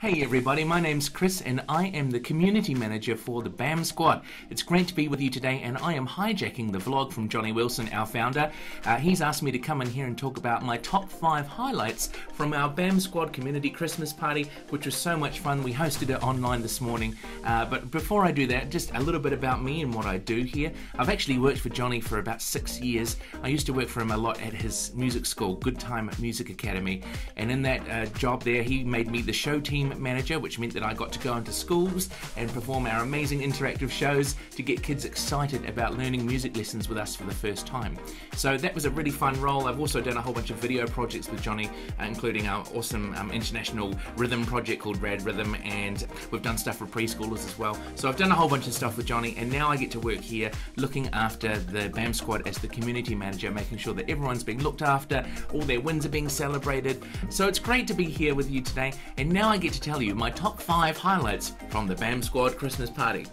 Hey everybody, my name's Chris and I am the Community Manager for the BAM Squad. It's great to be with you today and I am hijacking the vlog from Johnny Wilson, our founder. He's asked me to come in here and talk about my top 5 highlights from our BAM Squad Community Christmas Party, which was so much fun. We hosted it online this morning. But before I do that, just a little bit about me and what I do here. I've actually worked for Johnny for about 6 years. I used to work for him a lot at his music school, Good Time Music Academy. And in that job there, he made me the show team manager, which meant that I got to go into schools and perform our amazing interactive shows to get kids excited about learning music lessons with us for the first time. So that was a really fun role. I've also done a whole bunch of video projects with Johnny, including our awesome international rhythm project called Rad Rhythm, and we've done stuff for preschoolers as well. So I've done a whole bunch of stuff with Johnny, and now I get to work here looking after the BAM Squad as the community manager, making sure that everyone's being looked after, all their wins are being celebrated. So it's great to be here with you today, and now I get to tell you my top 5 highlights from the BAM Squad Christmas Party.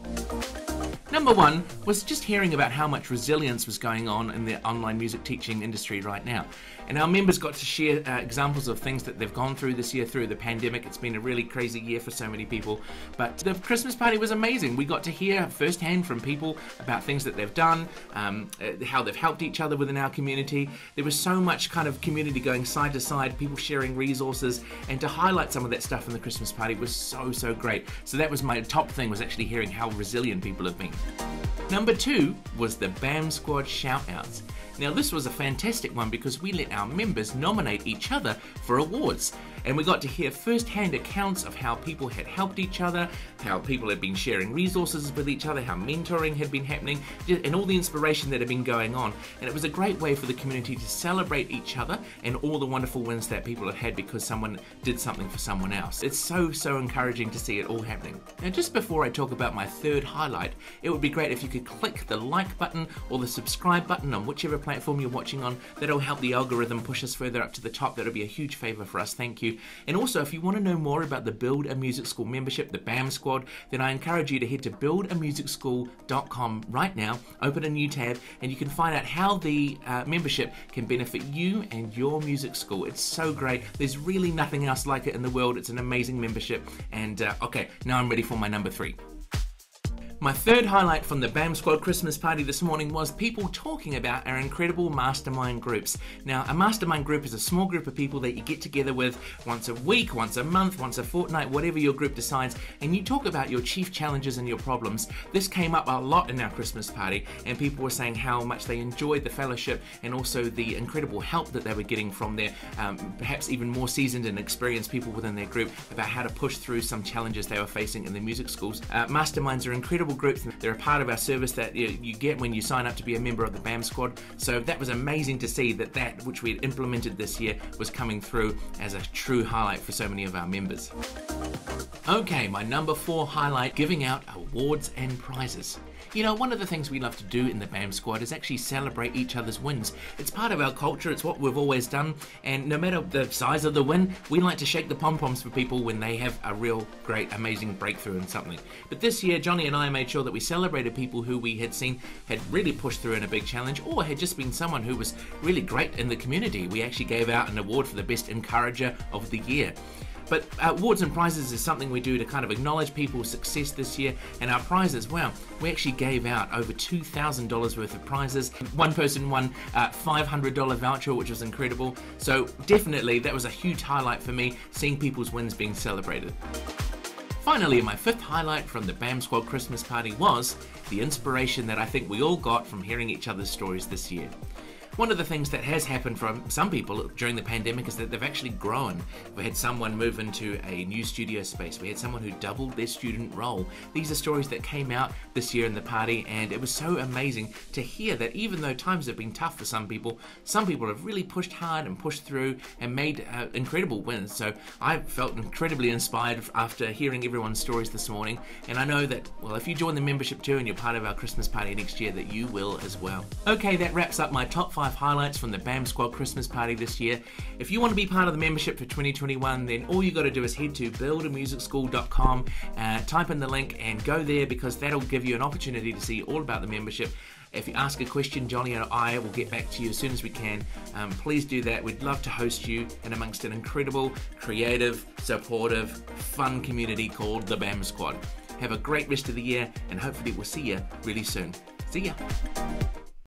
Number 1 was just hearing about how much resilience was going on in the online music teaching industry right now. And our members got to share examples of things that they've gone through this year through the pandemic. It's been a really crazy year for so many people. But the Christmas party was amazing. We got to hear firsthand from people about things that they've done, how they've helped each other within our community. There was so much kind of community going side to side, people sharing resources, and to highlight some of that stuff in the Christmas party was so great. So that was my top thing, was actually hearing how resilient people have been. Number 2 was the BAM Squad Shoutouts. Now this was a fantastic one because we let our members nominate each other for awards, and we got to hear first-hand accounts of how people had helped each other, how people had been sharing resources with each other, how mentoring had been happening, and all the inspiration that had been going on. And it was a great way for the community to celebrate each other and all the wonderful wins that people have had because someone did something for someone else. It's so encouraging to see it all happening. Now just before I talk about my third highlight, it would be great if you could click the like button or the subscribe button on whichever platform you're watching on. That'll help the algorithm push us further up to the top. That'll be a huge favor for us. Thank you. And also, if you want to know more about the Build a Music School membership, the BAM Squad, then I encourage you to head to buildamusicschool.com right now, open a new tab, and you can find out how the membership can benefit you and your music school. It's so great. There's really nothing else like it in the world. It's an amazing membership. And okay, now I'm ready for my number 3. My third highlight from the BAM Squad Christmas party this morning was people talking about our incredible Mastermind Groups. Now, a Mastermind Group is a small group of people that you get together with once a week, once a month, once a fortnight, whatever your group decides, and you talk about your chief challenges and your problems. This came up a lot in our Christmas party, and people were saying how much they enjoyed the fellowship and also the incredible help that they were getting from their perhaps even more seasoned and experienced people within their group about how to push through some challenges they were facing in their music schools. Masterminds are incredible groups. They're a part of our service that you get when you sign up to be a member of the BAM Squad. So that was amazing to see that which we had implemented this year was coming through as a true highlight for so many of our members. Okay, my number 4 highlight, giving out awards and prizes. You know, one of the things we love to do in the BAM Squad is actually celebrate each other's wins. It's part of our culture, it's what we've always done, and no matter the size of the win, we like to shake the pom-poms for people when they have a real great, amazing breakthrough in something. But this year, Johnny and I made sure that we celebrated people who we had seen had really pushed through in a big challenge, or had just been someone who was really great in the community. We actually gave out an award for the Best Encourager of the Year. But awards and prizes is something we do to kind of acknowledge people's success this year, and our prizes, well, we actually gave out over $2,000 worth of prizes. One person won a $500 voucher, which was incredible. So definitely that was a huge highlight for me, seeing people's wins being celebrated. Finally, my 5th highlight from the BAM Squad Christmas party was the inspiration that I think we all got from hearing each other's stories this year. One of the things that has happened from some people during the pandemic is that they've actually grown. We had someone move into a new studio space. We had someone who doubled their student role. These are stories that came out this year in the party, and it was so amazing to hear that even though times have been tough for some people have really pushed hard and pushed through and made incredible wins. So I felt incredibly inspired after hearing everyone's stories this morning, and I know that, well, if you join the membership too and you're part of our Christmas party next year, that you will as well. Okay, that wraps up my top 5 highlights from the BAM Squad Christmas party this year. If you want to be part of the membership for 2021, then all you got to do is head to buildamusicschool.com, type in the link and go there, because that'll give you an opportunity to see all about the membership. If you ask a question, Johnny and I will get back to you as soon as we can. Please do that. We'd love to host you in amongst an incredible, creative, supportive, fun community called the BAM Squad. Have a great rest of the year, and hopefully we'll see you really soon. See ya.